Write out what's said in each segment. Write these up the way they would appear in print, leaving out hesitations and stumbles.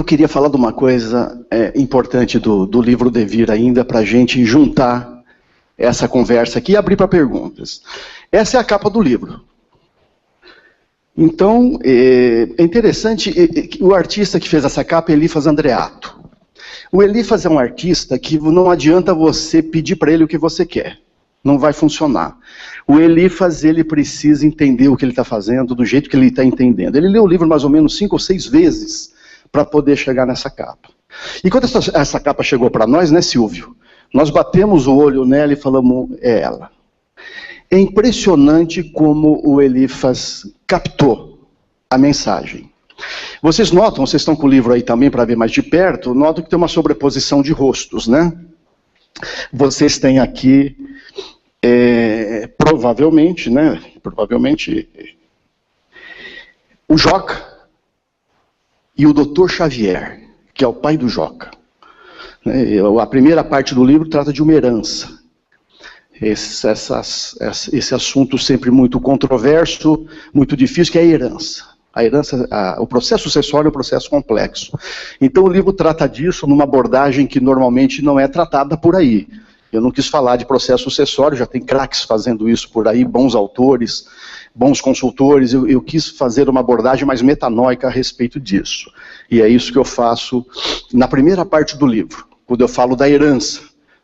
queria falar de uma coisa importante do livro Devir ainda, para a gente juntar essa conversa aqui e abrir para perguntas. Essa é a capa do livro. Então, é interessante, o artista que fez essa capa é Eliphas Andreato. O Eliphas é um artista que não adianta você pedir para ele o que você quer. Não vai funcionar. O Eliphas, ele precisa entender o que ele está fazendo, do jeito que ele está entendendo. Ele leu o livro mais ou menos 5 ou 6 vezes para poder chegar nessa capa. E quando essa capa chegou para nós, né, Silvio? Nós batemos o olho nela e falamos, é ela. É impressionante como o Eliphas captou a mensagem. Vocês notam, vocês estão com o livro aí também para ver mais de perto, notam que tem uma sobreposição de rostos, né? Vocês têm aqui, provavelmente, né? Provavelmente, o Joca e o Dr. Xavier, que é o pai do Joca. A primeira parte do livro trata de uma herança. Esse assunto sempre muito controverso, muito difícil, que é a herança. A herança, o processo sucessório é um processo complexo. Então o livro trata disso numa abordagem que normalmente não é tratada por aí. Eu não quis falar de processo sucessório, já tem craques fazendo isso por aí, bons autores, bons consultores. Eu quis fazer uma abordagem mais metanóica a respeito disso. E é isso que eu faço na primeira parte do livro, quando eu falo da herança.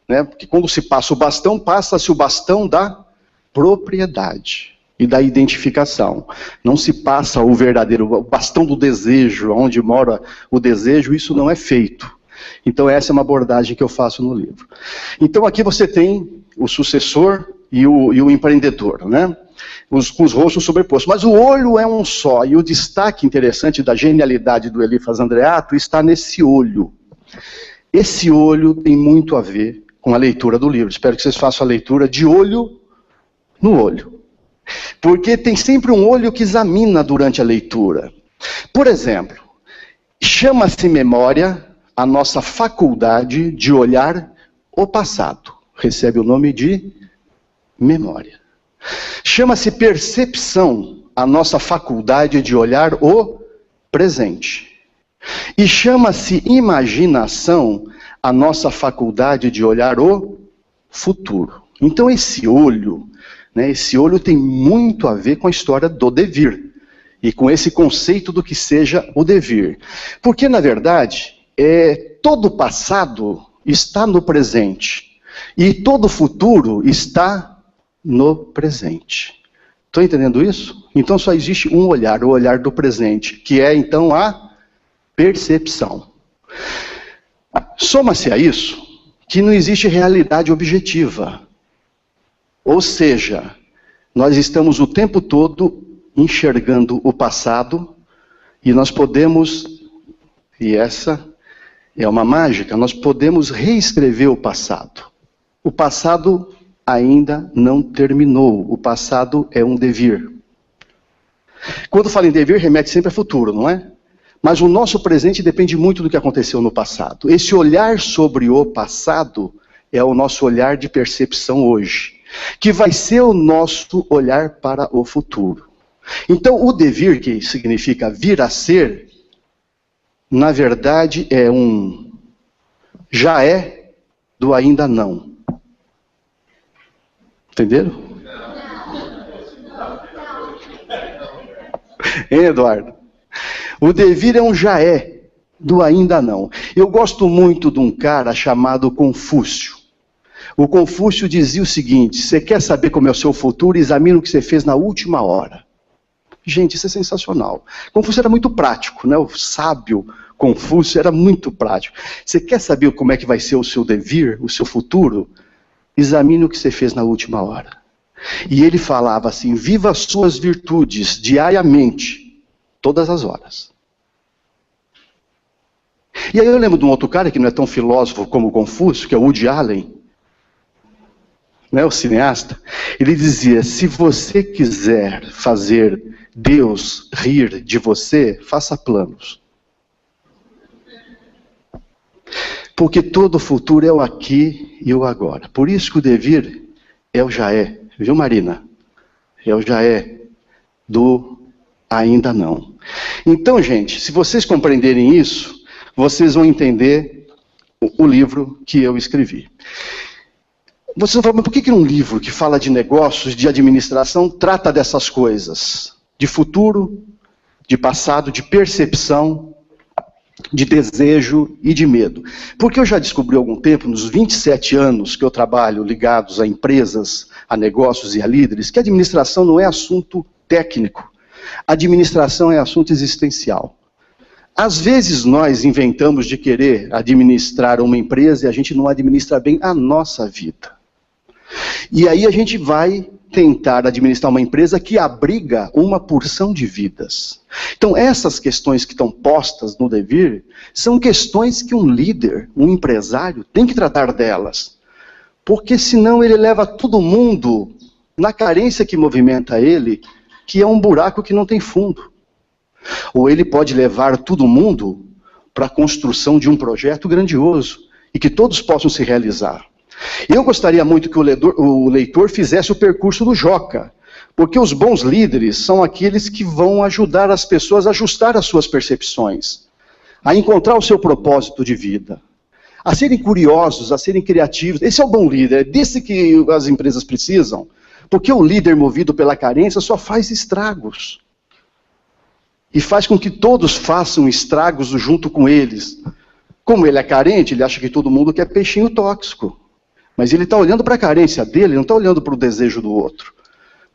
Né? Porque quando se passa o bastão, passa-se o bastão da propriedade e da identificação. Não se passa o verdadeiro, o bastão do desejo, onde mora o desejo, isso não é feito. Então essa é uma abordagem que eu faço no livro. Então aqui você tem o sucessor e o empreendedor, né? Com os rostos sobrepostos. Mas o olho é um só, e o destaque interessante da genialidade do Eliphas Andreato está nesse olho. Esse olho tem muito a ver com a leitura do livro. Espero que vocês façam a leitura de olho no olho. Porque tem sempre um olho que examina durante a leitura. Por exemplo, chama-se memória a nossa faculdade de olhar o passado. Recebe o nome de memória. Chama-se percepção a nossa faculdade de olhar o presente. E chama-se imaginação a nossa faculdade de olhar o futuro. Então esse olho tem muito a ver com a história do devir. E com esse conceito do que seja o devir. Porque, na verdade, todo o passado está no presente. E todo o futuro está no presente. Estão entendendo isso? Então só existe um olhar, o olhar do presente, que é então a percepção. Soma-se a isso que não existe realidade objetiva. Ou seja, nós estamos o tempo todo enxergando o passado e nós podemos, e essa é uma mágica, nós podemos reescrever o passado. O passado ainda não terminou, o passado é um devir. Quando falo em devir, remete sempre a futuro, não é? Mas o nosso presente depende muito do que aconteceu no passado. Esse olhar sobre o passado é o nosso olhar de percepção hoje, que vai ser o nosso olhar para o futuro. Então, o devir, que significa vir a ser, na verdade é um já é do ainda não. Entenderam? Hein, Eduardo? O devir é um já é do ainda não. Eu gosto muito de um cara chamado Confúcio. O Confúcio dizia o seguinte: você quer saber como é o seu futuro? Examine o que você fez na última hora. Gente, isso é sensacional. Confúcio era muito prático, né? O sábio Confúcio era muito prático. Você quer saber como é que vai ser o seu devir, o seu futuro? Examine o que você fez na última hora. E ele falava assim: viva as suas virtudes diariamente, todas as horas. E aí eu lembro de um outro cara que não é tão filósofo como Confúcio, que é o Woody Allen, né, o cineasta. Ele dizia: se você quiser fazer Deus rir de você, faça planos. Porque todo o futuro é o aqui e o agora. Por isso que o devir é o já é. Viu, Marina? É o já é do ainda não. Então, gente, se vocês compreenderem isso, vocês vão entender o livro que eu escrevi. Vocês vão falar, mas por que um livro que fala de negócios, de administração, trata dessas coisas? De futuro, de passado, de percepção, de desejo e de medo. Porque eu já descobri há algum tempo, nos 27 anos que eu trabalho ligados a empresas, a negócios e a líderes, que a administração não é assunto técnico. A administração é assunto existencial. Às vezes nós inventamos de querer administrar uma empresa e a gente não administra bem a nossa vida. E aí a gente vai tentar administrar uma empresa que abriga uma porção de vidas. Então essas questões que estão postas no Devir são questões que um líder, um empresário, tem que tratar delas. Porque senão ele leva todo mundo na carência que movimenta ele, que é um buraco que não tem fundo. Ou ele pode levar todo mundo para a construção de um projeto grandioso e que todos possam se realizar. Eu gostaria muito que o leitor fizesse o percurso do Joca, porque os bons líderes são aqueles que vão ajudar as pessoas a ajustar as suas percepções, a encontrar o seu propósito de vida, a serem curiosos, a serem criativos. Esse é o bom líder, é desse que as empresas precisam, porque o líder movido pela carência só faz estragos. E faz com que todos façam estragos junto com eles. Como ele é carente, ele acha que todo mundo quer peixinho tóxico. Mas ele está olhando para a carência dele, não está olhando para o desejo do outro.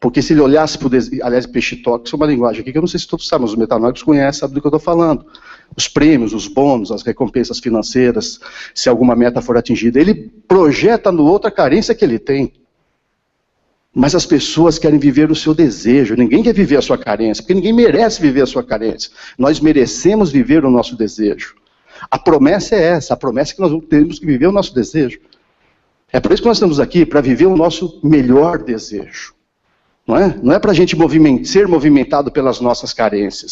Porque se ele olhasse para o desejo... Aliás, peixe tóxico é uma linguagem aqui que eu não sei se todos sabem, mas os metanóicos conhecem, sabem do que eu estou falando. Os prêmios, os bônus, as recompensas financeiras, se alguma meta for atingida. Ele projeta no outro a carência que ele tem. Mas as pessoas querem viver o seu desejo. Ninguém quer viver a sua carência, porque ninguém merece viver a sua carência. Nós merecemos viver o nosso desejo. A promessa é essa, a promessa é que nós temos que viver o nosso desejo. É por isso que nós estamos aqui, para viver o nosso melhor desejo. Não é para a gente ser movimentado pelas nossas carências.